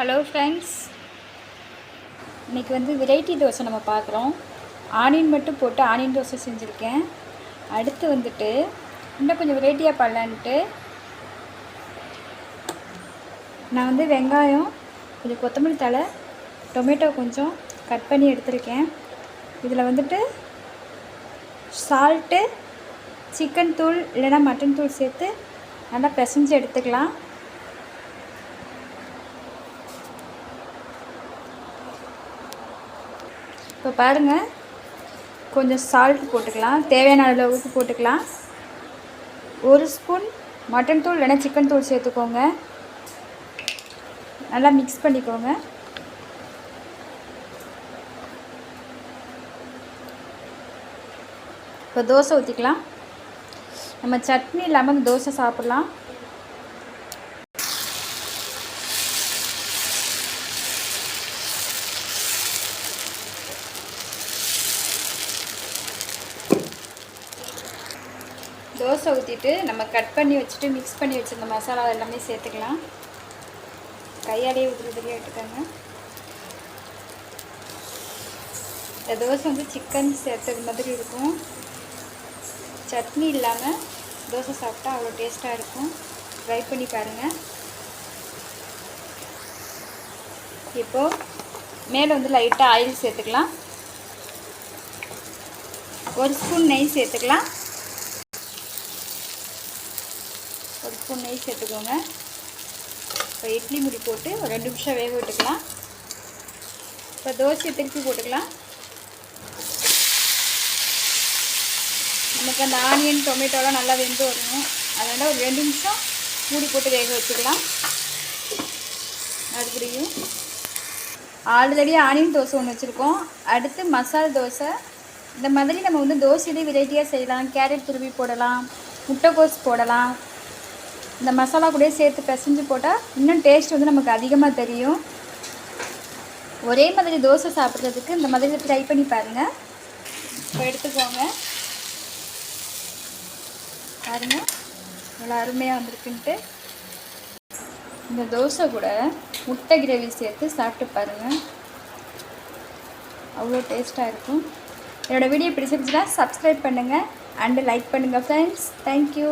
Hello friends, இன்றைக்கி variety dosa நம்ம பார்க்குறோம். ஆனியன் மட்டும் போட்டு ஆனியன் தோசை செஞ்சுருக்கேன். அடுத்து இன்னும் கொஞ்சம் வெரைட்டியாக பண்ணலான்ட்டு நான் வெங்காயம், கொஞ்சம் கொத்தமல்லி தழை, டொமேட்டோ கொஞ்சம் கட் பண்ணி எடுத்திருக்கேன். இதில் சால்ட்டு, சிக்கன் தூள் இல்லைனா மட்டன் தூள் சேர்த்து நல்லா பிசைஞ்சு எடுத்துக்கலாம். இப்போ பாருங்கள், கொஞ்சம் சால்ட் போட்டுக்கலாம், தேவையான அளவு உப்பு போட்டுக்கலாம். 1 ஸ்பூன் மட்டன் தூள் இல்லைனா சிக்கன் தூள் சேர்த்துக்கோங்க. நல்லா மிக்ஸ் பண்ணிக்கோங்க. இப்போ தோசை ஊற்றிக்கலாம். நம்ம சட்னி இல்லாமல் தோசை சாப்பிட்லாம். தோசை ஊற்றிட்டு நம்ம கட் பண்ணி வச்சுட்டு மிக்ஸ் பண்ணி வச்சுருந்த மசாலா எல்லாமே சேர்த்துக்கலாம். கையாலேயே ஊற்றுறதுலேயே எடுத்துக்கோங்க. இந்த தோசை சிக்கன் சேர்த்தது மாதிரி இருக்கும். சட்னி இல்லாமல் தோசை சாப்பிட்டா அவ்வளோ டேஸ்ட்டாக இருக்கும். ட்ரை பண்ணி பாருங்கள். இப்போது மேலே லைட்டாக ஆயில் சேர்த்துக்கலாம். 1 ஸ்பூன் நெய் சேர்த்துக்கலாம். 1 ஸ்பூன் நெய் சேர்த்துக்கோங்க. இப்போ இட்லி முடி போட்டு ஒரு 2 நிமிஷம் வேக விட்டுக்கலாம். இப்போ தோசையை திருப்பி போட்டுக்கலாம். நமக்கு அந்த ஆனியன் டொமேட்டோலாம் நல்லா வெந்து வரணும். அதனால் ஒரு 2 நிமிஷம் மூடி போட்டு வேக வச்சுக்கலாம். மறுபடியும் ஆல்ரெடி ஆனியன் தோசை ஒன்று வச்சுருக்கோம். அடுத்து மசால் தோசை. இந்த மாதிரி நம்ம தோசையிலே வெரைட்டியாக செய்யலாம். கேரட் துருவி போடலாம், முட்டைக்கோஸ் போடலாம். இந்த மசாலா கூட சேர்த்து பிசைஞ்சு போட்டால் இன்னும் டேஸ்ட் நமக்கு அதிகமாக தெரியும். ஒரே மாதிரி தோசை சாப்பிட்றதுக்கு இந்த மாதிரி ட்ரை பண்ணி பாருங்கள். இப்போ எடுத்துக்கோங்க. பாருங்கள், நல்லா அருமையாக வந்திருக்குன்ட்டு. இந்த தோசை கூட முட்டை கிரேவி சேர்த்து சாப்பிட்டு பாருங்கள், அவ்வளோ டேஸ்ட்டாக இருக்கும். என்னோடய வீடியோ பிடிச்சிருந்துச்சுன்னா சப்ஸ்கிரைப் பண்ணுங்கள் அண்டு லைக் பண்ணுங்கள் ஃப்ரெண்ட்ஸ். தேங்க்யூ.